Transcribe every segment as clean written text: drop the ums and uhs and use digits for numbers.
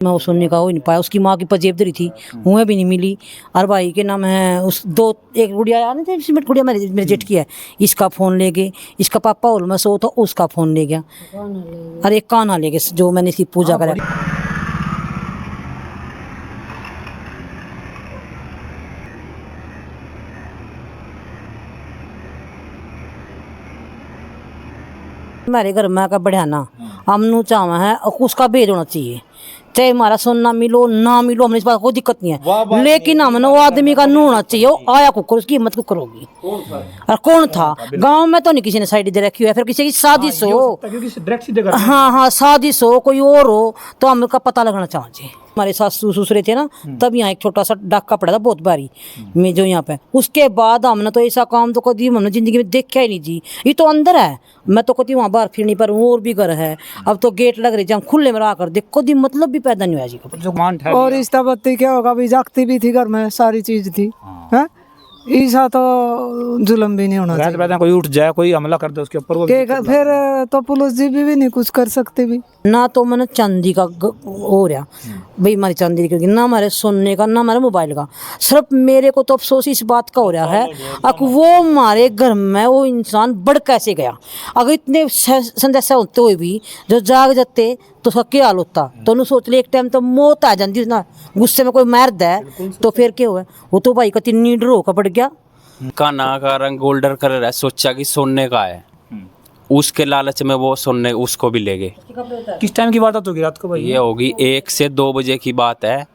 मैं वो सुनने का हो ही नहीं पाया। उसकी माँ की पजेब धरी थी, उन्हें भी नहीं मिली। और भाई के नाम है उस दो एक गुड़िया आ नहीं थी, सिमट गुड़िया मेरे जेठ की है, इसका फ़ोन ले गए। इसका पापा हॉल में सो था, उसका फ़ोन ले गया। अरे एक कान्हा ले गए जो मैंने इसकी पूजा करा। हमारे घर में का बढ़ियाना हमनू चाहवा है उसका भेद होना चाहिए, चाहे हमारा सोना मिलो ना मिलो, हमने इस बात कोई दिक्कत नहीं है, लेकिन हमने वो आदमी का नू होना चाहिए। वो आया कुकर, उसकी हिम्मत कुकर होगी। और कौन था गांव में? तो नहीं किसी ने साइड दे रखी है, फिर किसी की साजिश हो, हाँ हाँ साजिश हो, कोई और हो, तो हमें का पता लगना चाहिए। हमारे सासू ससुरे थे ना, तब यहाँ एक छोटा सा डाका पड़ा था बहुत भारी में जो यहाँ पे। उसके बाद हमने तो ऐसा काम तो कभी हमने जिंदगी में देखा ही नहीं जी। ये तो अंदर है, मैं तो कभी वहाँ बाहर फिर नहीं पर और भी घर है। अब तो गेट लग रहे जब खुले में रहा कर देखो दी मतलब भी पैदा नहीं हुआ जी। और रिश्ता बत्ती क्या होगा, भी जागती भी थी घर में, सारी चीज थी है। ऐसा तो जुल्म भी नहीं होना चाहिए। कोई उठ जाए, कोई हमला कर दे उसके ऊपर, वो फिर तो पुलिस जी भी नहीं कुछ कर सकती भी ना। तो मैंने चांदी का हो रहा भाई, हमारी चांदी की ना, हमारे सोने का ना, हमारे मोबाइल का। सिर्फ मेरे को तो अफसोस इस बात का हो रहा है अब वो हमारे घर में वो इंसान बढ़ कैसे गया। अगर इतने संदेशा होते हुए भी जो जाग जाते तो उसका क्या हाल होता। तो उन्होंने सोच लिया एक टाइम तो मौत आ जाती ना, गुस्से में कोई मार दे तो फिर क्या हुआ। वो तो भाई का तीन ड्रो का पड़ गया। कान्हा का रंग गोल्डन कलर है, सोचा कि सोने का है, उसके लालच में वो सोने उसको भी ले गए। किस टाइम की बात होगी? रात को भाई ये होगी 1 से 2 बजे की बात है।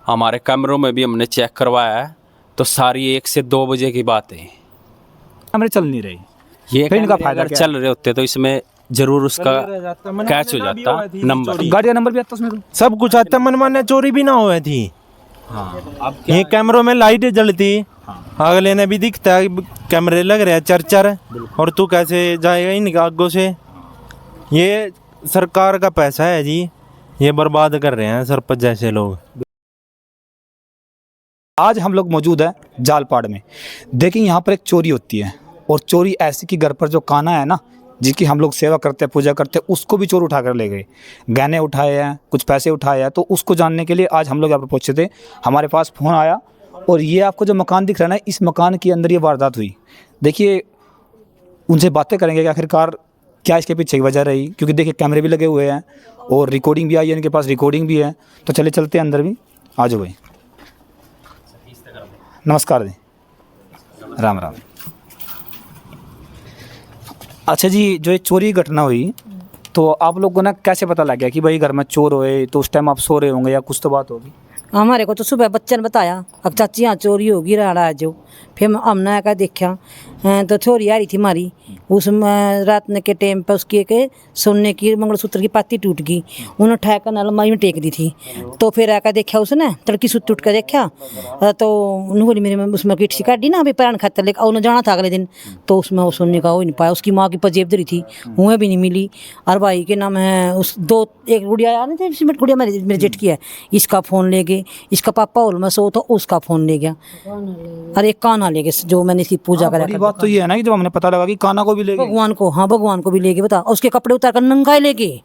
हमारे कमरों में भी हमने चेक करवाया है, तो सारी 1 से 2 बजे की बात है। कैमरे चल नहीं रही, ये फिर इनका फायदा अगर क्या? चल रहे होते तो इसमें जरूर उसका कैच हो जाता नंबर। गाड़ी का नंबर भी आता उसमें, सब कुछ आता, मनमाने चोरी भी ना हुए थी। ये कैमरों में लाइट जलती, अगले ने भी दिखता है कैमरे लग रहे हैं चर और तू कैसे जाएगा इनका आगों से। ये सरकार का पैसा है जी, ये बर्बाद कर रहे हैं सरपंच जैसे लोग। आज हम लोग मौजूद है जालपाड़ में। देखिए यहाँ पर एक चोरी होती है, और चोरी ऐसी कि घर पर जो कान्हा है ना, जिसकी हम लोग सेवा करते हैं, पूजा करते हैं, उसको भी चोर उठा कर ले गए। गहने उठाए हैं, कुछ पैसे उठाए हैं। तो उसको जानने के लिए आज हम लोग यहाँ पर पहुँचे थे। हमारे पास फ़ोन आया, और ये आपको जो मकान दिख रहा है ना, इस मकान के अंदर ये वारदात हुई। देखिए उनसे बातें करेंगे कि आखिरकार क्या इसके पीछे की वजह रही, क्योंकि देखिए कैमरे भी लगे हुए हैं और रिकॉर्डिंग भी आई है, इनके पास रिकॉर्डिंग भी है। तो चले चलते हैं अंदर भी। आ जाओ भाई। नमस्कार जी, राम राम। अच्छा जी, जो ये चोरी की घटना हुई, तो आप लोगों को ना कैसे पता लग गया कि भाई घर में चोर हुए? तो उस टाइम आप सो रहे होंगे या कुछ तो बात होगी। हमारे को तो सुबह बच्चे ने बताया, अब चाची यहाँ चोरी होगी राड़ा है जो। फिर हमने आकर देखा तो चोरी आ रही थी हमारी। उस रात के टाइम पर उसकी एक सोने की मंगलसूत्र की पाती टूट गई, उन्होंने उठा कर अलमारी में टेक दी थी। तो फिर आकर देखा उसने, तड़की सूत उठ कर देखा तो उन्होंने बोली मेरे उसमें किट सी काटी ना अभी पैरान खातर लेकर उन्होंने जाना था अगले दिन। तो उसमें वो सोने का हो ही नहीं पाया। उसकी माँ की पजेब धरी थी, उन्हें भी नहीं मिली। और भाई के नाम है उस दो एक गुड़िया आ नहीं थी, सिमट गुड़िया मेरे जेठ की है, इसका फ़ोन ले गए। इसका पापा हॉल में सो था, उसका फ़ोन ले गया। अरे एक कान्हा ले गए जो मैंने इसकी पूजा करा। बड़ी बात तो ये है ना कि जब हमने पता लगा कि कान्हा को भी ले गए, भगवान को, हाँ भगवान को भी ले गए। बता, उसके कपड़े उतार कर नंगाई ले गए।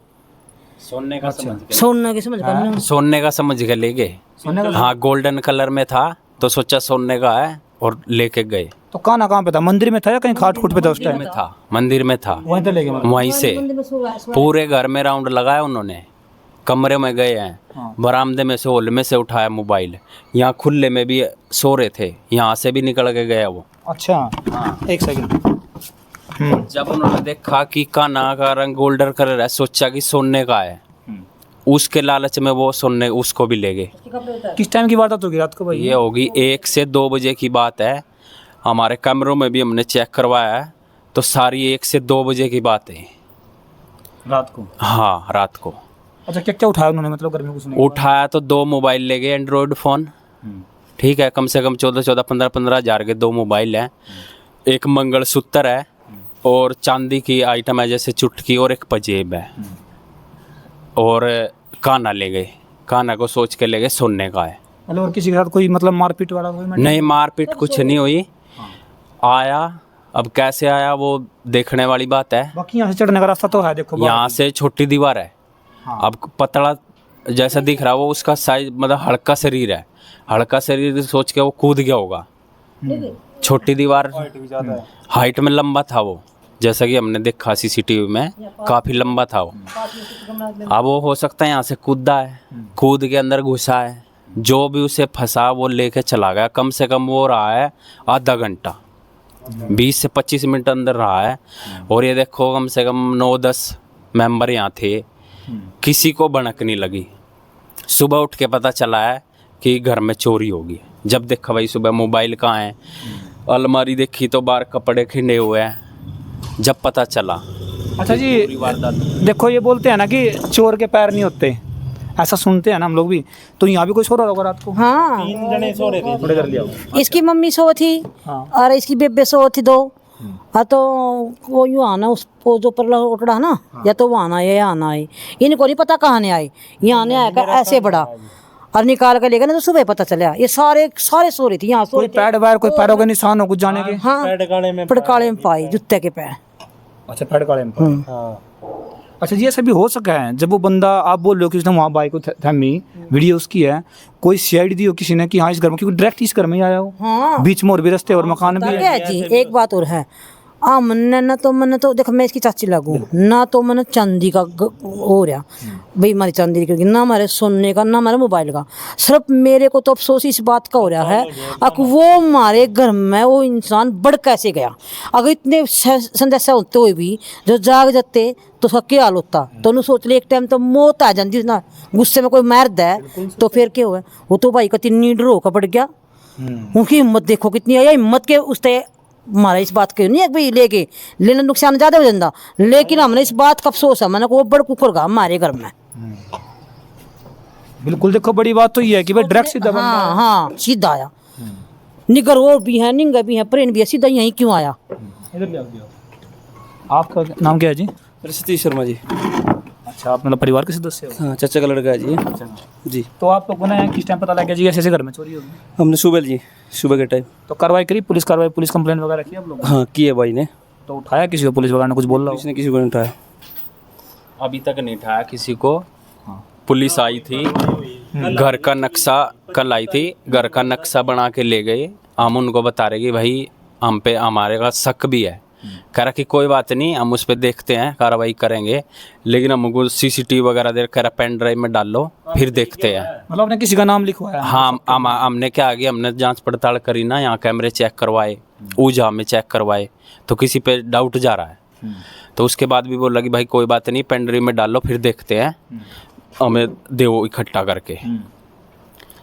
सोने का समझ के, सोने के समझ कर सोने का समझ के ले गए। हाँ गोल्डन कलर में था, तो सोचा सोने का है और लेके गए। तो कान्हा कहाँ पे था? मंदिर में था या कहीं खाट खूट पे था उस टाइम? में था, मंदिर में था। वहीं तो ले गए? वहीं से पूरे घर में राउंड लगाया उन्होंने, कमरे में गए हैं, बरामदे में से हॉल में से उठाया मोबाइल, यहाँ खुले में भी सो रहे थे, यहाँ से भी निकल के गया वो। अच्छा हाँ, एक सेकंड। जब उन्होंने देखा कि कान्हा का रंग गोल्डन कलर है, सोचा कि सोने का है, उसके लालच में वो सोने उसको भी ले गए। किस टाइम की बात होगी? रात को भाई ये होगी 1 से 2 बजे की बात है। हमारे कमरों में भी हमने चेक करवाया है, तो सारी 1 से 2 बजे की बात है। रात को? हाँ रात को। अच्छा, क्या क्या उठाया उन्होंने? मतलब घर में कुछ नहीं उठाया तो 2 मोबाइल ले गए, एंड्रॉयड फ़ोन। ठीक है, कम से कम 14 15 हज़ार के 2 मोबाइल हैं, एक मंगलसूत्र है और चांदी की आइटम है जैसे चुटकी, और एक पजेब है। और कान्हा ले गए, कान्हा को सोच के ले गए सोने का है। मतलब और किसी के साथ कोई मतलब मारपीट वाला कोई नहीं, मारपीट कुछ नहीं हुई। आया, अब कैसे आया वो देखने वाली बात है। बाकी यहाँ से चढ़ने का रास्ता तो है, देखो यहाँ से छोटी दीवार है। अब पतला जैसा दिख रहा वो उसका साइज मतलब हल्का शरीर है, हल्का शरीर सोच के वो कूद गया होगा। छोटी दीवार, हाइट में लंबा था वो, जैसा कि हमने देखा सीसीटीवी में काफ़ी लंबा था वो। अब वो हो सकता है यहाँ से कूदा है, कूद के अंदर घुसा है, जो भी उसे फंसा वो लेके चला गया। कम से कम वो रहा है आधा घंटा, 20 से 25 मिनट अंदर रहा है। और ये देखो कम से कम 9-10 मेंबर यहाँ थे, किसी को भनक नहीं लगी। सुबह उठ के पता चला है कि घर में चोरी होगी। जब देखा भाई सुबह मोबाइल कहाँ है, अलमारी देखी तो बाहर कपड़े खिंडे हुए हैं, जब पता चला। अच्छा जी, देखो ये बोलते हैं ना कि चोर के पैर नहीं होते, ऐसा सुनते हैं ना हम लोग भी, तो यहाँ भी कोई सो रहा होगा रात को? हाँ, 3 जने सो रहे थे। थोड़े कर लिया इसकी मम्मी सो थी और इसकी बेबे सो थी 2। हाँ तो वो यूँ आना उसको जो पर उठड़ा ना, या तो वो आना है या आना है, इनको नहीं पता कहाँ ने आए। यहाँ आने आएगा ऐसे बड़ा और निकाल के लेगा ना, तो सुबह पता चला ये सारे सो रही थी। यहाँ सो कोई पैड वायर, कोई पैरों के निशान हो कुछ जाने के? हाँ, पड़काले में पाए जूते के पैर। अच्छा, पैड काले में। अच्छा जी, ऐसा भी हो सका है जब वो बंदा, आप बोल रहे हो कि उसने वहाँ बाइक को थमी, वीडियो उसकी है, कोई सीआईडी दी हो किसी ने कि हाँ इस घर में, क्योंकि डायरेक्ट इस घर में ही आया हो। हाँ, बीच में और भी रास्ते और मकान भी है। क्या है जी, एक बात और है, मैंने ना तो देखो मैं इसकी चाची लगूं ना, तो मैंने चांदी का हो रहा भाई, हमारी चांदी की ना, हमारे सोने का ना, हमारे मोबाइल का। सिर्फ मेरे को तो अफसोस इस बात का हो रहा है अब वो हमारे घर में वो इंसान बढ़ कैसे गया। अगर इतने संदेशा होते हुए भी जो जाग जाते तो उसका क्या हाल होता। तो उन्होंने सोच लिया एक टाइम तो मौत आ जाती ना, गुस्से में कोई मार दे तो फिर क्या हुआ। वो तो भाई का तिन्नी डर होकर पड़ गया। उनकी हिम्मत देखो कितनी है, हिम्मत के उससे हमारा इस बात के नहीं है भाई लेके लेना नुकसान ज्यादा हो जाता, लेकिन हमने इस बात का अफसोस है मैंने को वो बड़ कुकर गा हमारे घर में। बिल्कुल, देखो बड़ी बात तो ये है कि भाई डायरेक्ट सीधा बंदा है। हाँ हाँ, सीधा आया, निगर वो भी है, निंगा भी है, प्रेन भी है, सीधा यहीं क्यों आया। आपका नाम क्या है जी? सतीश शर्मा जी। अच्छा, आप मतलब परिवार के सदस्य हो? हाँ, चाचा का लड़का है जी। जी, तो आप लोगों ने किस टाइम पता लगा जी ऐसे ऐसे घर में चोरी होगी? हमने सुबह के टाइम। तो कार्रवाई करी, पुलिस कार्रवाई, पुलिस कंप्लेंट वगैरह की आप लोग? हाँ, की है भाई ने। तो उठाया किसी को, पुलिस वगैरह ने कुछ बोला हो? किसी ने किसी को नहीं उठाया। अभी तक नहीं उठाया किसी को। पुलिस आई थी, घर का नक्शा कल आई थी, घर का नक्शा बना के ले गए। हम उनको बता रहे कि भाई हम पे हमारे का शक भी है। कह रहा कि कोई बात नहीं, हम उस पर देखते हैं, कार्रवाई करेंगे, लेकिन हमको सीसीटीवी वगैरह देख कर पेन ड्राइव में डाल लो फिर देखते हैं। मतलब आपने किसी का नाम लिखवाया? हाँ, हमने क्या आगे हमने जांच पड़ताल करी ना, यहाँ कैमरे चेक करवाए, ऊझा में चेक करवाए, तो किसी पे डाउट जा रहा है। तो उसके बाद भी बोला कि भाई कोई बात नहीं, पेन ड्राइव में डाल लो फिर देखते हैं, हमें दो इकट्ठा करके।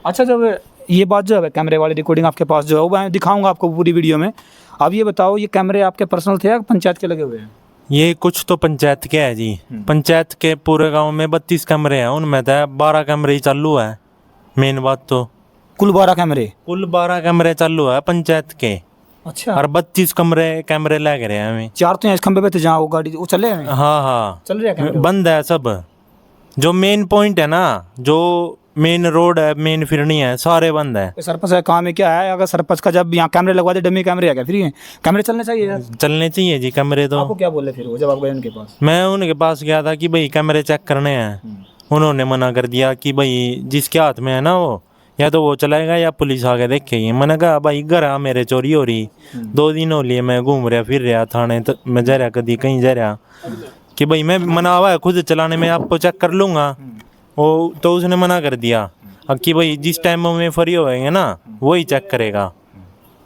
अच्छा, जब ये बात जो है कैमरे वाली रिकॉर्डिंग आपके पास जो है वो मैं दिखाऊंगा आपको पूरी वीडियो में। अब ये बताओ, ये कैमरे आपके पर्सनल थे या पंचायत के लगे हुए हैं? ये कुछ तो पंचायत के है जी। पंचायत के पूरे गांव में 32 कमरे हैं, उनमें तो 12 कमरे ही चालू है। मेन बात तो कुल 12 कैमरे? कुल 12 कमरे चालू है पंचायत के। अच्छा, और 32 कैमरे लग रहे हैं हमें। 4 तो यहाँ इस खंबे पे थे जहाँ वो गाड़ी वो चले हैं? हाँ चल रहे हैं कैमरे? बंद है सब। जो मेन पॉइंट है ना, जो मेन रोड है, मेन फिरनी है, सारे बंद है। सरपंच का काम है क्या है, अगर सरपंच का जब यहाँ कैमरे लगवा दे, डमी कैमरे आ गया फ्री है, कैमरे चलने चाहिए यार। चलने चाहिए जी कैमरे तो। आपको क्या बोले फिर वो जब आप गए उनके पास? मैं उनके पास गया था कि भाई कैमरे चेक करने हैं। उन्होंने मना कर दिया कि भाई जिसके हाथ में है ना वो, या तो वो चलाएगा या पुलिस आके देखेगी। मैंने कहा भाई घर आ मेरे चोरी हो रही, 2 दिन हो लिए मैं घूम रहा फिर रहा थाने, तो मैं जा रहा कभी कहीं जा रहा कि भाई मैं मना हुआ है खुद चलाने में, आपको चेक कर लूँगा। वो तो उसने मना कर दिया अब कि भाई जिस टाइम में फ्री होएंगे ना वही चेक करेगा।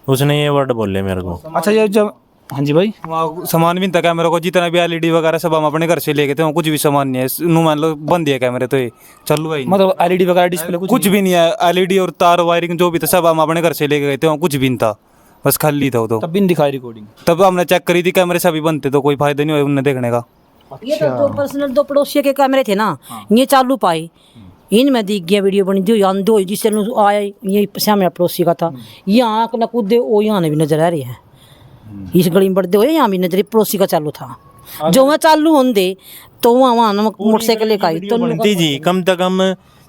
उसने ये वर्ड बोले मेरे को। अच्छा, ये जब, हाँ जी भाई, वहाँ सामान भी नहीं था कैमरे को, जितना भी एलईडी वगैरह सब हम अपने घर से लेके थे, वहाँ कुछ भी सामान नहीं है। नू मान लो बंद है कैमरे, तो ये चालू है ही नहीं। मतलब एलईडी वगैरह डिस्प्ले कुछ भी नहीं है, एलईडी और तार वायरिंग जो भी था सब हम अपने घर से लेके गए थे, वहाँ कुछ भी नहीं था, बस खाली था वो तो। तब भी नहीं दिखाई रिकॉर्डिंग? तब हमने चेक करी थी, कैमरे सभी बंद थे, तो कोई फायदा नहीं हुआ उन्हें देखने का। ये तो 2 पर्सनल 2 पड़ोसियों के कैमरे थे ना, ये चालू पाए, इनमें दिख गया वीडियो बनी जो यहाँ 2 जिससे आया, ये सामने पड़ोसी का था, यहाँ न कूदे वो यहाँ भी नजर आ रही है, इस गली में बढ़ते हुए यहाँ भी नजर, पड़ोसी का चालू था। जो वहाँ चालू होंगे तो वहाँ मोटरसाइकिल लेकर आई तो बनती जी कम से कम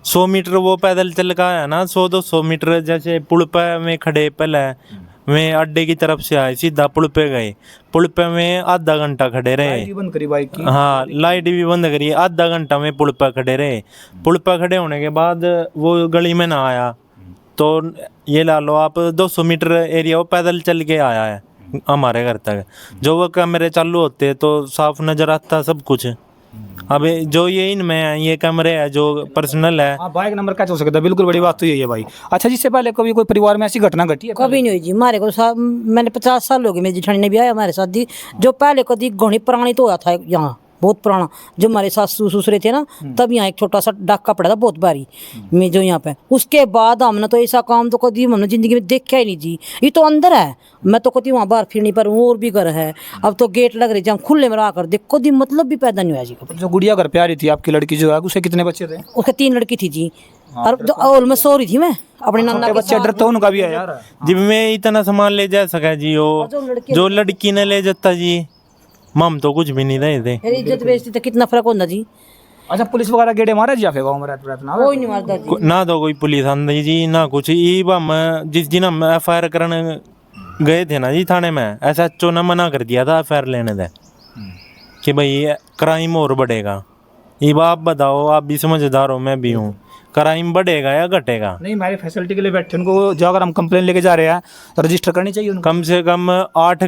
100 मीटर वो पैदल चल का है ना, 100-200 मीटर जैसे पुल पे में खड़े पहले वे अड्डे की तरफ से आए, सीधा पुल पे गए। पुल पे में आधा घंटा खड़े रहे। बंद करी बाइक की। हाँ, लाइट भी बंद करी, आधा घंटा में पुल पर खड़े रहे। पुल पर खड़े होने के बाद वो गली में ना आया, तो ये ला लो आप 200 मीटर एरिया वो पैदल चल के आया है हमारे घर तक। जो वो कैमरे चालू होते तो साफ नजर आता सब कुछ। अब जो ये इनमें है, ये कैमरे है जो पर्सनल है। हाँ, बाइक नंबर कैसे हो सकता है, बिल्कुल बड़ी बात तो यही है भाई। अच्छा, जिससे पहले कभी कोई परिवार में ऐसी घटना घटी है? कभी नहीं हुई जी हमारे को। मैंने 50 साल हो गए, मेरी जेठानी ने भी आया हमारे साथ जी। जो पहले कभी घोड़ी पुरानी तो हुआ था यहाँ, बहुत पुराना। जो हमारे सासू ससुरे थे ना, तब यहाँ एक छोटा सा डाका पड़ा था बहुत भारी में, जो यहाँ पे। उसके बाद हमने तो ऐसा काम तो कभी हमने जिंदगी में देखा ही नहीं जी। ये तो अंदर है, मैं तो कभी वहाँ बाहर फिर नहीं पर और भी घर है। अब तो गेट लग रही, हम खुले में रहा कर देख, कभी मतलब भी पैदा नहीं हुआ जी कभी। जो गुड़िया घर पे आ रही थी आपकी लड़की जो है, उसे कितने बच्चे थे? उसके 3 लड़की थी जी। और जो और मैं सो रही थी मैं अपने नाना के बच्चे डर तो उनका भी है यार। जिब में इतना सामान ले जा सका जी, वो जो लड़की ने ले जाता जी, मम तो कुछ भी नहीं रहे थे। फिर इज्जत बेइज्जती तो कितना फर्क होता जी। अच्छा, पुलिस वगैरह गेड़े मारे जी आपके गाँव में रहना? कोई नहीं मारता जी। ना तो कोई पुलिस आंदी जी, ना कुछ। ये हम जिस दिन हम FIR करने गए थे ना जी थाने में, SHO ने मना कर दिया था FIR लेने से कि भाई क्राइम और बढ़ेगा। ये आप बताओ, आप भी समझदार हो, मैं भी हूँ, क्राइम बढ़ेगा या घटेगा? नहीं, हमारी फैसिलिटी के लिए बैठे उनको, जो अगर हम कंप्लेन लेके जा रहे हैं तो रजिस्टर करनी चाहिए उनको। कम से कम 8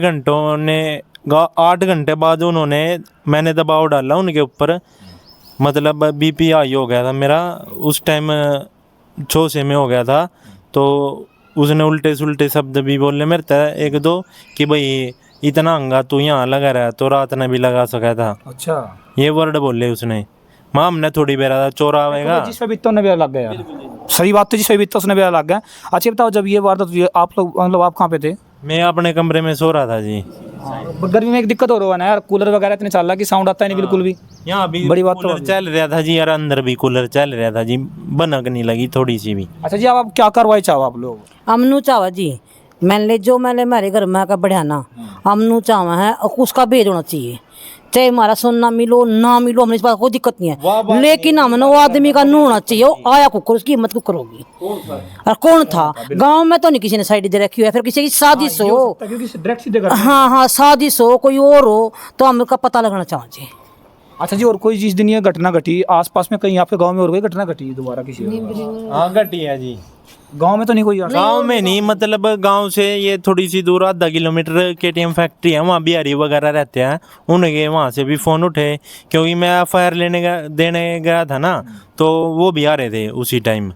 घंटे बाद उन्होंने, मैंने दबाव डाला उनके ऊपर, मतलब BP हाई हो गया था मेरा उस टाइम, 6 में हो गया था। तो उसने उल्टे सुल्टे शब्द भी बोलने मेरे तय 1-2 कि भाई इतना हंगा तू यहाँ लगा रहा, तो रात ने भी लगा सका था। अच्छा, ये वर्ड बोले उसने। माँ हमने थोड़ी बेरा था, चोरा आएगा। जिस पे बीतता उन्हें बेरा लग गया। सही बात, तो जिस पे बीतता उसने बेरा लग गया। अच्छा बताओ, जब ये वारदात हुई, आप लोग मतलब आप कहाँ पे थे? मैं अपने कमरे में सो रहा था जी। गर्मी में एक दिक्कत हो रहा है ना यार, कूलर वगैरह इतने चल रहा कि साउंड आता है नहीं बिल्कुल भी। यहाँ भी बड़ी बात तो कूलर चल रहा था जी यार, अंदर भी कूलर चल रहा था जी, बनक नहीं लगी थोड़ी सी भी। अच्छा जी, अब आप क्या कार्रवाई चाहो आप लोग? अमनू चावा जी, मैंने हमारे घर में का बढ़ाना अमनू चावा है, उसका भेद होना चाहिए। चाहे हमारा सोना मिलो ना मिलो, हमने इस बात कोई दिक्कत नहीं है, लेकिन हमने वो आदमी का नू होना चाहिए। वो आया कुकर, उसकी हिम्मत कुकर होगी। और कौन था गांव में, तो नहीं किसी ने साइड दे रखी है, फिर किसी की साजिश हो। हाँ, साजिश हो, कोई और हो, तो हमें का पता लगना चाहिए। अच्छा जी, और कोई जिस दिन ये घटना घटी आसपास में, कहीं आपके गांव में और कोई घटना घटी दोबारा किसी? हाँ, घटी है जी। गांव में तो नहीं कोई? गांव में नहीं, मतलब गांव से ये थोड़ी सी दूर, आधा किलोमीटर KTM फैक्ट्री है, वहाँ बिहारी वगैरह रहते हैं। उनके वहाँ से भी फ़ोन उठे, क्योंकि मैं FIR देने गया था ना, तो वो भी आ रहे थे उसी टाइम।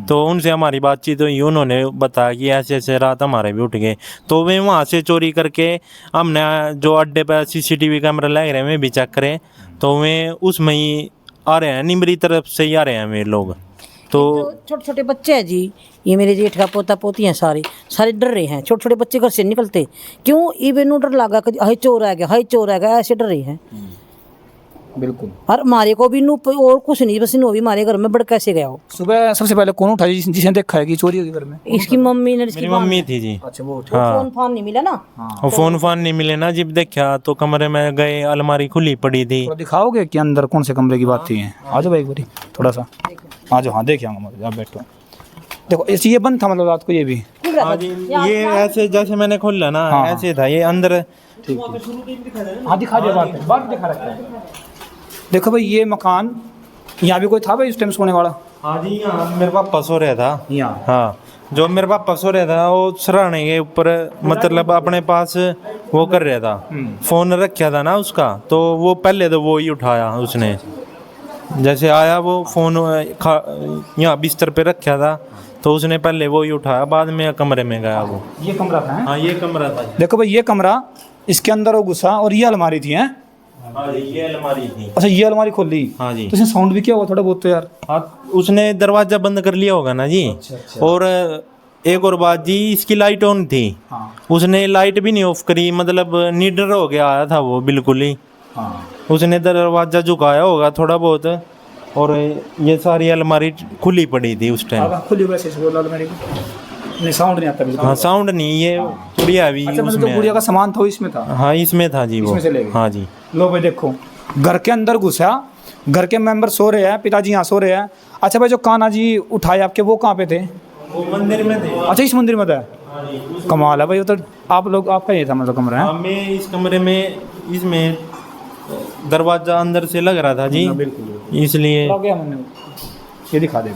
तो उनसे हमारी बातचीत हुई, उन्होंने बताया कि ऐसे ऐसे रात हमारे भी उठ गए। तो वे वहाँ से चोरी करके, हमने जो अड्डे पर CCTV कैमरा लग रहे हैं वे भी चेक करें, तो वे उसमें ही आ रहे हैं, निमरी तरफ से ही आ रहे हैं वे लोग। तो छोटे छोटे बच्चे हैं जी, ये मेरे जेठ का पोता पोती हैं, सारे डर रहे हैं। छोटे छोटे बच्चे घर से निकलते, क्यों इवें डर लगा कि हाई चोर आ गया, हाई चोर आ गया, ऐसे डर रहे हैं। बिल्कुल। और हमारे को भी नू और कुछ नहीं, बस नो भी हमारे घर में बढ़ कैसे गया हो। सुबह सबसे पहले कौन उठा जिसने देखा है कि चोरी होगी घर में? इसकी मम्मी ने, मेरी मम्मी थी जी। अच्छा, वो फोन फान नहीं मिला ना। और फोन नहीं मिले ना, जब देखा तो कमरे में गए, अलमारी खुली पड़ी थी। थोड़ा दिखाओगे कि अंदर कौन से कमरे की बात थी? आ जाओ भाई एक बारी, थोड़ा सा आ जाओ। हाँ, देख आऊँगा, आप बैठो। देखो ये बंद था मतलब रात को? ये भी हाँ जी, ये ऐसे जैसे मैंने खोला ना, ऐसे था ये अंदर। हाँ, दिखा दिया, बात दिखा रखा है। देखो भाई, ये मकान, यहाँ भी कोई था भाई उस टाइम सोने वाला? हाँ जी, यहाँ मेरे पापा सो रहा था यहाँ। हाँ, जो मेरे पापा सो रहा था वो सराहने के ऊपर, मतलब अपने पास वो कर रहा था, फोन रखा था ना उसका। तो वो पहले तो वो ही उठाया उसने, जैसे आया वो फोन यहाँ बिस्तर पे रखा था, तो उसने पहले वो ही उठाया, बाद में कमरे में गया वो। ये कमरा था? हाँ, ये कमरा था। देखो भाई, ये कमरा, इसके अंदर वो घुसा और ये अलमारी थी। हैं? हाँ जी, ये अलमारी थी। अच्छा, ये अलमारी खोल ली? हाँ जी। तो इसने साउंड भी किया होगा थोड़ा बहुत तो यार? हाँ, उसने दरवाजा बंद कर लिया होगा ना जी। और एक और बात जी, इसकी लाइट ऑन थी। हाँ। उसने लाइट भी नहीं ऑफ करी, मतलब निडर हो गया आया था वो बिल्कुल ही। हाँ। उसने दरवाजा झुकाया होगा थोड़ा बहुत, और ये सारी अलमारी खुली पड़ी थी उस टाइम। खुली वैसे से बोला अलमारी को? नहीं, साउंड नहीं आता बिल्कुल? हाँ, साउंड नहीं, ये गुड़िया भी अच्छा, मतलब उसमें जो गुड़िया का सामान था वो इसमें था? हाँ, इसमें था जी वो। इसमें से ले गए? हाँ जी। लो भाई देखो, घर के अंदर घुसा, घर के मेंबर सो रहे हैं, पिताजी यहाँ सो रहे हैं। अच्छा भाई, जो कान्हा जी उठाए आपके, वो कहाँ पे थे? वो मंदिर में थे। अच्छा, इस मंदिर में था? कमाल है भाई। वो तो आप लोग, आपका ये था मतलब कमरा है? मैं इस कमरे में, इसमें दरवाजा अंदर से लग रहा था जी, इसलिए। हो गया मैंने, ये दिखा दे।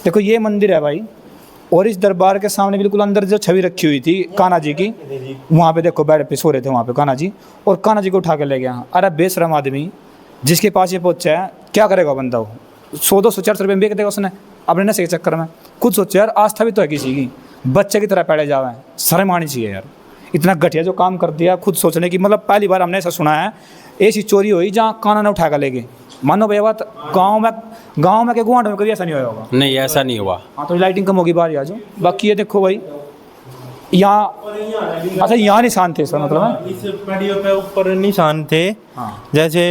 देखो ये मंदिर है भाई, और इस दरबार के सामने बिल्कुल अंदर जो छवि रखी हुई थी कान्हा जी की, वहाँ पे देखो बेड पे सो रहे थे वहाँ पे कान्हा जी, और कान्हा जी को उठा के ले गया। अरे बेशरम आदमी, जिसके पास ये पहुँचा है क्या करेगा बंदा? वो 100-200-400 रुपये में बेच देगा उसने अपने नशे के चक्कर में। खुद सोचो यार, आस्था भी तो है किसी की, बच्चे की तरह पैड़े जावे, शर्म आनी चाहिए यार। इतना घटिया जो काम कर दिया, खुद सोचने की मतलब पहली बार हमने ऐसा सुना है ऐसी चोरी हुई जहाँ कान्हा ने उठा कर ले गए। मानो भैया बात, गाँव में के गुआंढ में कभी ऐसा नहीं होगा। नहीं, ऐसा नहीं हुआ। हाँ तो लाइटिंग कम होगी बाहर आ जाओ। बाकी ये देखो भाई यहाँ, अच्छा यहाँ निशान थे सर मतलब है? इस पड़ियों पे ऊपर निशान थे। हाँ। जैसे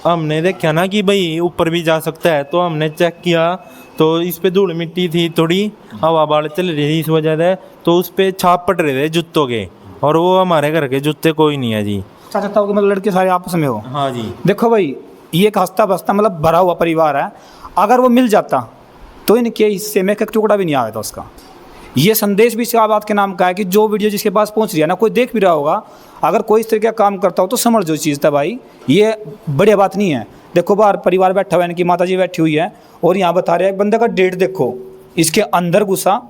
हमने देखा ना कि भाई ऊपर भी जा सकता है, तो हमने चेक किया तो इस पे धूल मिट्टी थी, थोड़ी हवा बाढ़ चल रही थी, इस वजह से तो उस पे छाप पड़ रहे थे जूतों के, और वो हमारे घर के जूते कोई नहीं है जी। चाचा मतलब लड़के सारे आपस में हो? हाँ जी। देखो भाई ये एक हंसता बसता मतलब भरा हुआ परिवार है, अगर वो मिल जाता तो इनके हिस्से में एक टुकड़ा भी नहीं आया था उसका। ये संदेश भी इस बात के नाम का है कि जो वीडियो जिसके पास पहुंच रही है ना, कोई देख भी रहा होगा, अगर कोई इस तरह का काम करता हो तो समझ जो चीज़ था भाई, ये बढ़िया बात नहीं है। देखो बाहर परिवार बैठा हुआ है, इनकी माता जी बैठी हुई है, और यहाँ बता रहे हैं एक बंदे का डेट देखो, इसके अंदर घुसा,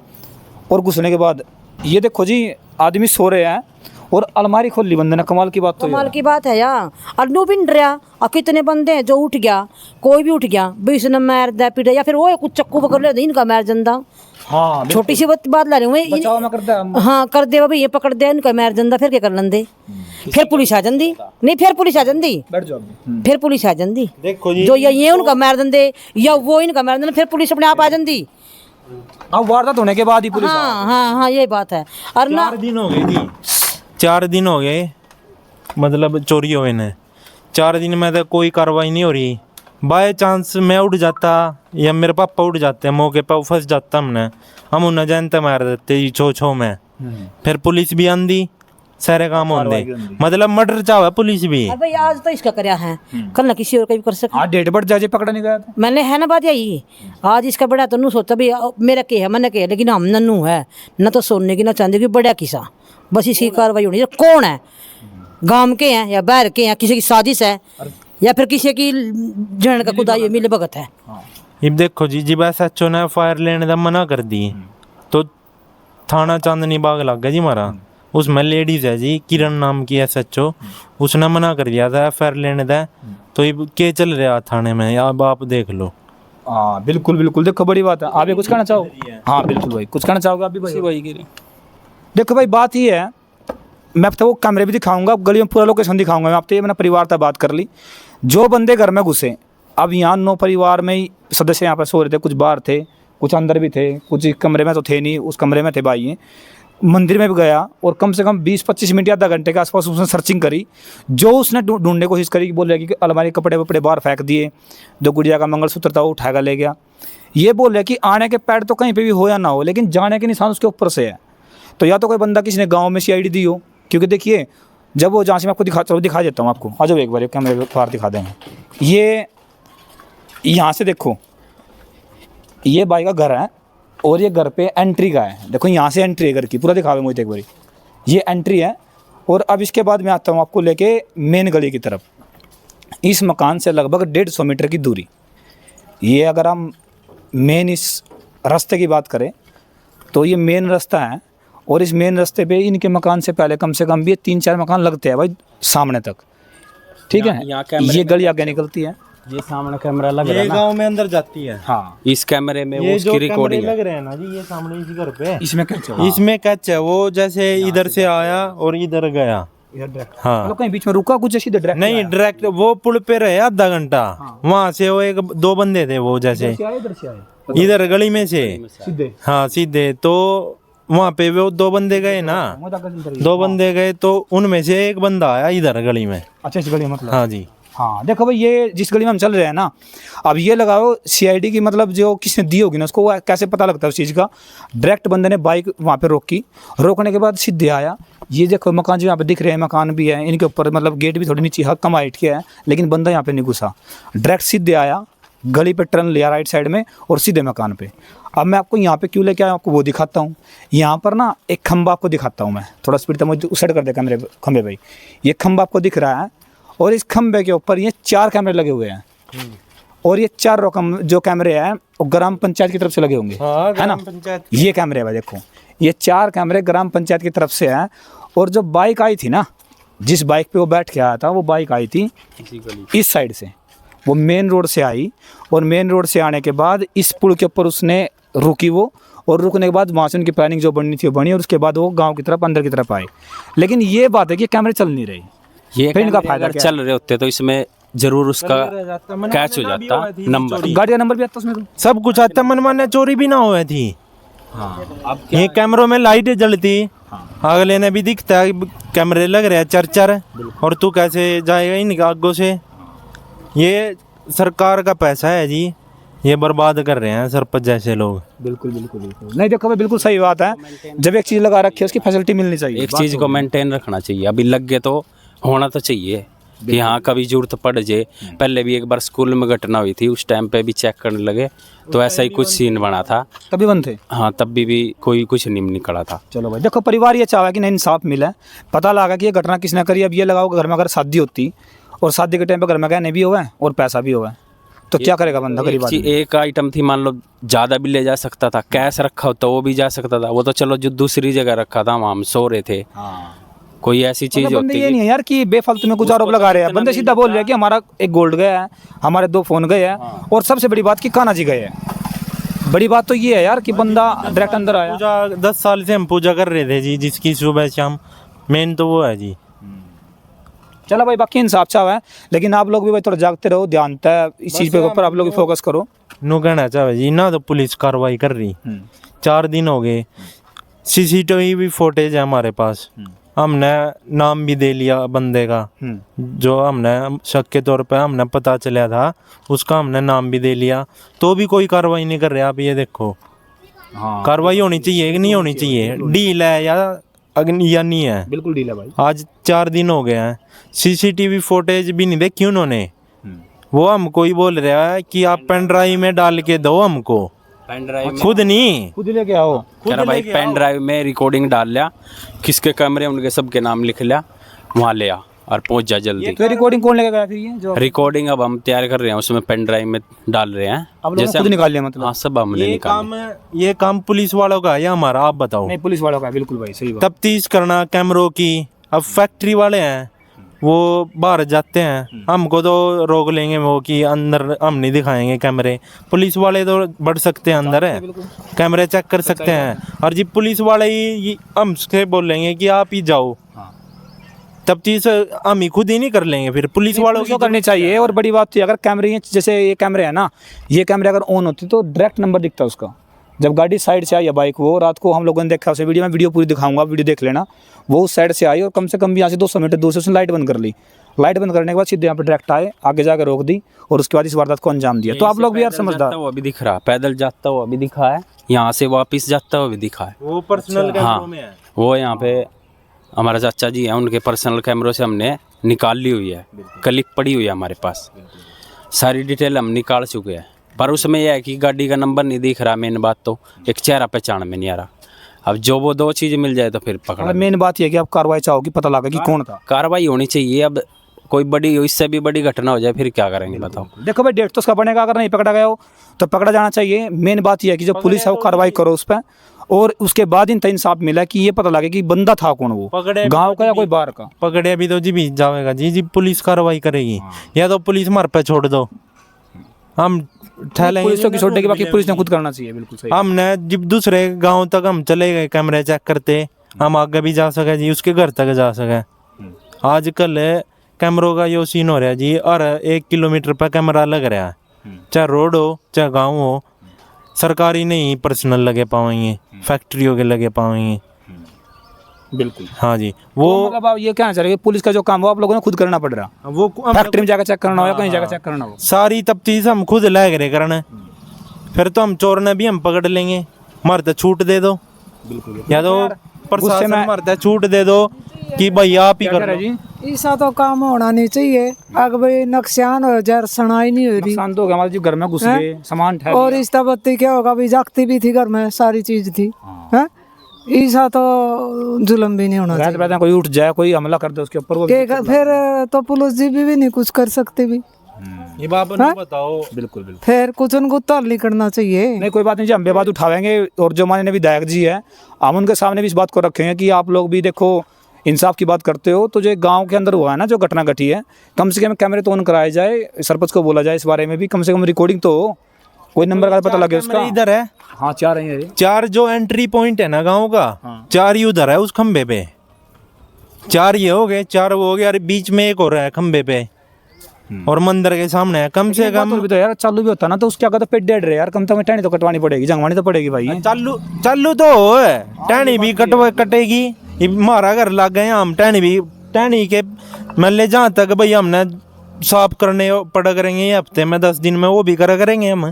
और घुसने के बाद ये देखो जी आदमी सो रहे हैं और अलमारी खोल ली बंदे ने। कमाल की बात तो कमाल की बात है यार। अनु भी नहीं डरा, और कितने बंदे हैं जो उठ गया, कोई भी उठ गया भी इसने मार दिया पीटा, या फिर वो कुछ चक्कू पकड़ ले इनका मार जंदा। हाँ छोटी सी बात ला रही हूँ बचाव में करता है। हाँ कर दे भाई, ये पकड़ दे इनका मार जंदा, फिर क्या कर लेंदे? फिर पुलिस आ जाती, नहीं फिर पुलिस आ जाती, बैठ जाओ। फिर पुलिस आ जाती। देखो जी, जो ये उनका मार देंदे या वो इनका मार देंदे, फिर पुलिस अपने आप आ जाती। अब वारदात होने के बाद ही पुलिस हाँ ये बात है। और ना 4 दिन हो गए जी, 4 दिन हो गए मतलब चोरी हुए ने। 4 दिन में तो कोई कार्रवाई नहीं हो रही। बाय चांस मैं उठ जाता या मेरे पापा उठ जाते, मौके पर फंस जाता हम उन्हें जानते मार देते छो में। फिर पुलिस भी आंदी, सारे काम होंगे, मतलब मर्डर चाहे पुलिस भी। भाई आज तो इसका करया है, कल ना किसी और का भी कर सकते। हाँ डेढ़ बढ़ जाए पकड़ा नहीं गया था। मैंने है ना बात यही, आज इसका बड़ा तो नू सोचा भी मेरा के है मैंने के, लेकिन हम नन्नू है न तो सोने की ना चांदी की, बड़ा किसा, बस इसकी कार्रवाई होनी है। कौन है, गांव के हैं या बाहर के हैं, किसी की साजिश है या फिर किसी की जन का खुदाई मिले भगत है। अब देखो जी, जब SHO ने FIR लेने का मना कर दी तो थाना चांदनी बाग लग गया जी हमारा। उसमें लेडीज है जी, किरण नाम की SHO, उसने मना कर दिया था FIR लेने का। तो ये क्या चल रहा थाने में, अब आप देख लो। हाँ बिल्कुल बिल्कुल, देखो बड़ी बात है। आप ये कुछ कहना चाहो? हाँ बिल्कुल भाई, कुछ कहना चाहोगे आप भी भाई? देखो भाई बात ये है, मैं आपको वो कैमरे भी दिखाऊंगा, गली में पूरा लोकेशन दिखाऊंगा मैं आपको। ये मैंने परिवार तक बात कर ली, जो बंदे घर में घुसे, अब यहाँ 9 परिवार में ही सदस्य यहाँ पर सो रहे थे, कुछ बाहर थे, कुछ अंदर भी थे, कुछ कमरे में तो थे नहीं, उस कमरे में थे भाई। मंदिर में भी गया और कम से कम 20-25 मिनट या आधा घंटे के आसपास उसने सर्चिंग करी। जो उसने ढूंढने की कोशिश करी, बोल रहा कि अलमारी कपड़े वपड़े बाहर फेंक दिए, जो गुड़िया का मंगलसूत्र था वो उठाकर ले गया। ये बोल रहा कि आने के पैड तो कहीं पे भी हो या ना हो, लेकिन जाने के निशान उसके ऊपर से है। तो या तो कोई बंदा किसी ने गाँव में CID दी हो, क्योंकि देखिए जब वो जहाँ से मैं आपको दिखा देता हूँ आपको, आ जाओ एक बार कैमरे बाहर दिखा देंगे। ये यहाँ से देखो, ये भाई का घर है और ये घर पे एंट्री का है। देखो यहाँ से एंट्री है घर की, पूरा दिखावे मुझे एक बार। ये एंट्री है, और अब इसके बाद मैं आता हूँ आपको लेके मेन गली की तरफ। इस मकान से लगभग 150 मीटर की दूरी। ये अगर हम मेन इस रास्ते की बात करें तो ये मेन रास्ता है, और इस मेन रास्ते पे इनके मकान से पहले कम से कम भी 3-4 मकान लगते हैं भाई सामने तक, ठीक है। ये गली आगे निकलती है, ये सामने कैमरा लग रहा ये है ना, गांव में अंदर जाती है। हाँ इस कैमरे में वो ये जो उसकी कैमरे रिकॉर्डिंग लग है। रहे हैं ना जी, ये सामने इसी घर पे इसमें क्या इसमें कैच है, वो जैसे इधर से आया और इधर गया। हाँ मतलब कहीं बीच में रुका कुछ सीधे डायरेक्ट नहीं, डायरेक्ट वो पुल पे रहे आधा घंटा। वहां से वो 2 बंदे थे, वो जैसे इधर से आए इधर गली में से, सीधे। हाँ सीधे। तो वहां पे वो 2 बंदे गए ना, 2 बंदे गए तो उनमें से एक बंदा आया इधर गली में। अच्छा इस गली मतलब। हाँ जी। हाँ देखो भाई, ये जिस गली में हम चल रहे हैं ना, अब ये लगाओ CID की मतलब जो किसने दी होगी ना उसको, वो कैसे पता लगता है उस चीज़ का। डायरेक्ट बंदे ने बाइक वहाँ पे रोकी, रोकने के बाद सीधे आया। ये देखो मकान जो यहाँ पे दिख रहे हैं, मकान भी है इनके ऊपर, मतलब गेट भी थोड़ी नीचे कम हाइट के है, लेकिन बंदा यहाँ पे नहीं घुसा, डायरेक्ट सीधे आया, गली पे टर्न लिया राइट साइड में और सीधे मकान पे। अब मैं आपको यहाँ पे क्यों लेके आया हूँ, आपको वो दिखाता हूँ। यहाँ पर ना एक खंबा आपको दिखाता हूँ मैं, थोड़ा स्पीड था, मुझे उस साइड कर दे कैमरे खंबे भाई। ये खंबा आपको दिख रहा है और इस खंबे के ऊपर ये 4 कैमरे लगे हुए हैं और ये 4 रकम जो कैमरे हैं वो ग्राम पंचायत की तरफ से लगे होंगे, है ना। ये कैमरे भाई देखो, ये 4 कैमरे ग्राम पंचायत की तरफ से हैं। और जो बाइक आई थी ना, जिस बाइक पे वो बैठ के आया था, वो बाइक आई थी इस साइड से, वो मेन रोड से आई और मेन रोड से आने के बाद इस पुल के ऊपर उसने रुकी वो, और रुकने के बाद वहाँ से उनकी प्लानिंग जो बननी थी वो बनी और उसके बाद वो गांव की तरफ अंदर की तरफ आए। लेकिन ये बात है कि कैमरे चल नहीं रही, ये फिर इनका कैमरे फायदा अगर क्या चल रहे होते तो इसमें जरूर उसका कैच हो जाता नंबर। गाड़ी का नंबर भी आता उसमें तो। सब कुछ आता, मनमाने चोरी भी ना हुए थी। ये कैमरों में लाइट जलती, अगले ने भी दिखता है कैमरे लग रहे हैं 4 और तू कैसे जाएगा इनका आगों से। ये सरकार का पैसा है जी, ये बर्बाद कर रहे हैं सरपंच जैसे लोग। बिल्कुल बिल्कुल बिल्कुल नहीं, देखो भाई बिल्कुल सही बात है। जब एक चीज़ लगा रखी है उसकी फैसिलिटी मिलनी चाहिए। एक चीज़ को मेंटेन रखना चाहिए, अभी लग गए तो होना तो चाहिए कि हाँ कभी जरूरत पड़ जाए। पहले भी एक बार स्कूल में घटना हुई थी, उस टाइम पे भी चेक करने लगे तो ऐसा ही कुछ सीन बना था, तभी बंद थे। हाँ तब भी कोई कुछ नहीं निकला था। चलो भाई देखो, परिवार ये चाहा कि नहीं इंसाफ मिला, पता लगा कि ये घटना किसने करी। अब ये लगाओ घर में अगर शादी होती और शादी के टाइम पे घर में गहने भी हुआ है और पैसा भी हुआ है तो क्या करेगा बंदा गरीब आदमी। एक आइटम थी, मान लो ज़्यादा भी ले जा सकता था, कैश रखा होता वो भी जा सकता था, वो तो चलो जो दूसरी जगह रखा था वहाँ हम सो रहे थे। कोई ऐसी चीज़ बंदे होती ये नहीं है यार कि बेफालतू में कुछ आरोप लगा रहे हैं। बंदे सीधा बोल रहे हैं कि हमारा एक गोल्ड गया है, हमारे 2 फोन गए हैं और सबसे बड़ी बात कि कान्हा जी गए हैं। बड़ी बात तो ये है यार कि बंदा डायरेक्ट अंदर आया। पूजा 10 साल से हम पूजा कर रहे थे जी, जिसकी सुबह शाम मेन तो वो है जी। चलो भाई बाकी इंसाफ चाह है, लेकिन आप लोग भी भाई थोड़ा जागते रहो, ध्यान है इस चीज़ पे ऊपर आप लोग भी फोकस करो। नो कहना चाहे जी ना, तो पुलिस कार्रवाई कर रही। 4 दिन हो गए, CCTV फुटेज है हमारे पास, हमने नाम भी दे लिया बंदे का, जो हमने शक के तौर पे हमने पता चला था उसका हमने नाम भी दे लिया, तो भी कोई कार्रवाई नहीं कर रहे। आप ये देखो, कार्रवाई होनी चाहिए कि नहीं होनी चाहिए, डील है या नहीं है? बिल्कुल डील है भाई। आज 4 दिन हो गए हैं, CCTV फुटेज भी नहीं देखी उन्होंने। वो हमको ही बोल रहा है कि आप पेन ड्राइव में डाल के दो हमको, पेन ड्राइव खुद नहीं, खुद लेके आओ। कह रहा भाई पेन ड्राइव में रिकॉर्डिंग डाल लिया, किसके कैमरे उनके सबके नाम लिख लिया, वहाँ ले आ और पहुँच जा जल्दी। तो रिकॉर्डिंग कौन लेके गया फिर ये जो रिकॉर्डिंग अब हम तैयार कर रहे हैं, उसमें पेन ड्राइव में डाल रहे हैं। अब लोगों ने खुद निकाल लिया मतलब? हाँ सब हमने निकाला। ये काम पुलिस वालों का है या हमारा, आप बताओ? नहीं पुलिस वालों का, बिल्कुल भाई सही बात। तफ्तीश करना कैमरों की। अब फैक्ट्री वाले हैं वो बाहर जाते हैं, हमको तो रोक लेंगे वो कि अंदर हम नहीं दिखाएंगे कैमरे। पुलिस वाले तो बढ़ सकते हैं अंदर है, कैमरे चेक कर सकते हैं। और जी पुलिस वाले ही हमसे बोलेंगे कि आप ही जाओ, तफ्तीश हम ही खुद ही नहीं कर लेंगे, फिर पुलिस वालों की करनी चाहिए। और बड़ी बात थी, अगर कैमरे जैसे ये कैमरे है ना, ये कैमरे अगर ऑन होते तो डायरेक्ट नंबर दिखता है उसका। जब गाड़ी साइड से आई या बाइक, वो रात को हम लोगों ने देखा उसे वीडियो में, वीडियो पूरी दिखाऊंगा, वीडियो देख लेना। वो उस साइड से आई और कम से कम भी यहाँ से 200 मीटर दूर से उसने लाइट बंद कर ली। लाइट बंद करने के बाद सीधे यहाँ पे डायरेक्ट आए, आगे जाकर रोक दी और उसके बाद इस वारदात को अंजाम दिया। तो आप लोग भी यार समझदार। वो अभी दिख रहा, पैदल जाता हुआ अभी दिखा है, यहाँ से वापस जाता हुआ भी दिखा है। वो पर्सनल कैमरों में है। वो यहाँ पे हमारा चाचा जी हैं, उनके पर्सनल कैमरों से हमने निकाल ली हुई है, क्लिप पड़ी हुई है हमारे पास, सारी डिटेल हम निकाल चुके हैं। पर उसमें यह है कि गाड़ी का नंबर नहीं दिख रहा, मेन बात तो एक चेहरा पहचान में नहीं आ रहा। अब जो वो 2 चीज़ मिल जाए तो फिर पकड़ा। मेन बात ये है कि आप कार्रवाई चाहोगी, पता लगा कि कौन था। कार्रवाई होनी चाहिए। अब कोई बड़ी इससे भी बड़ी घटना हो जाए फिर क्या करेंगे बताओ। देखो भाई डेट तो उसका बनेगा, अगर नहीं पकड़ा गया हो तो पकड़ा जाना चाहिए। मेन बात यह है कि जो पुलिस है वो कार्रवाई करो उस पर, और उसके बाद इन इंसाफ मिला कि ये पता लगे कि बंदा था कौन, वो गांव का या कोई बाहर का। पकड़े भी तो जी भी जाएगा जी पुलिस कार्रवाई करेगी, या तो पुलिस मार पे छोड़ दो, हम ठहलेंगे। पुलिस की छोड़ने की बाकी पुलिस ने खुद करना चाहिए। बिल्कुल सही। हमने जब दूसरे गांव तक हम चले गए कैमरे चेक करते, हम आगे भी जा सके जी, उसके घर तक जा सके। आजकल कैमरों का यो सीन हो रहा है जी, और 1 किलोमीटर पर कैमरा लग रहा है, चाहे रोड हो चाहे गाँव हो। सरकारी नहीं पर्सनल लगे पाएंगे, फैक्ट्रियों के लगे पाएंगे। बिल्कुल हाँ जी। वो मतलब आप ये कहना चाह रहे हैं पुलिस का जो काम हो आप लोगों ने खुद करना पड़ रहा, वो फैक्ट्री में जाकर चेक करना हो या कहीं जाकर चेक करना हो, सारी तफ्तीश हम खुद लग रहे करना। फिर तो हम चोर ने भी हम पकड़ लेंगे, मरते छूट दे दो। बिल्कुल। या तो प्रशासन मरते छूट दे दो कि भाई आप ही कर जी। ऐसा तो काम होना नहीं चाहिए। अगर भाई नुकसान हो जाए, सुनाई नहीं हो रही। नुकसान तो हो गया, हमारे जी घर में घुस हैं? गए, सामान ठहर और गया। इस बत्ती क्या होगा भाई, जागती भी थी घर में, सारी चीज थी। हैं? ऐसा तो जुल्म भी नहीं होना रात चाहिए। रात में कोई उठ जाए, कोई हमला कर दे उसके ऊपर, वो फिर तो पुलिस जी भी नहीं कुछ कर सकते भी। ये बाप ने बताओ। बिल्कुल बिल्कुल। फिर कुछ उनको ताल नहीं करना चाहिए। नहीं कोई बात नहीं जी, हम बात उठावेंगे। और जो हमारे विधायक जी है, हम उनके सामने भी इस बात को रखेंगे कि आप लोग भी देखो, इंसाफ की बात करते हो तो जो एक गांव के अंदर हुआ है ना, जो घटना घटी है, कम से कम कैमरे तो ऑन कराए जाए, सरपंच को बोला जाए इस बारे में भी, कम से कम रिकॉर्डिंग तो हो, कोई नंबर का पता लगे उसका। इधर है हाँ 4 है ये। 4 जो एंट्री पॉइंट है ना गांव का, 4 ही उधर है उस खंबे पे। 4 ये हो गए, 4 वो हो गया, अरे बीच में एक हो रहा है खंबे पे और मंदिर के सामने है। कम से कम भी तो यार चालू भी होता ना, तो उसके अगर तो पेट डेड रहे यार, कम से कम टहनी तो कटवानी पड़ेगी, जंगवानी तो पड़ेगी भाई। चालू चालू तो हो, टहनी भी कटेगी। ये हमारा घर लग गए, हम टहनी के मल्ले जहाँ तक भाई हमने साफ करने पड़ा करेंगे हफ्ते में 10 दिन में, वो भी करा करेंगे हम।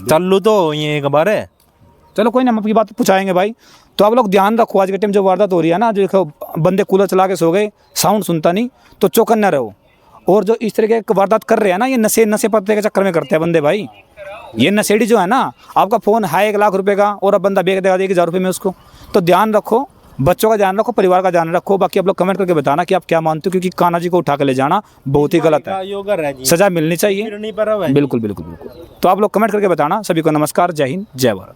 चालू तो ये एक बार है। चलो कोई ना, हम आपकी बात पूछाएंगे भाई। तो आप लोग ध्यान रखो, आज के टाइम जो वारदात हो रही है ना, जो देखो बंदे कूलर चला के सो गए, साउंड सुनता नहीं, तो चौकन्ना रहो। और जो इस तरह के वारदात कर रहे हैं ना, ये नशे पत्ते के चक्कर में करते हैं बंदे भाई। ये नशेड़ी जो है ना, आपका फ़ोन है 1 लाख रुपए का और अब बंदा बेच देगा 1000 रुपये में उसको। तो ध्यान रखो, बच्चों का ध्यान रखो, परिवार का ध्यान रखो। बाकी आप लोग कमेंट करके बताना कि आप क्या मानते हो, क्योंकि कान्हा जी को उठा के ले जाना बहुत ही गलत है, सजा मिलनी चाहिए। बिल्कुल बिल्कुल बिल्कुल। तो आप लोग कमेंट करके बताना। सभी को नमस्कार, जय हिंद, जय भारत।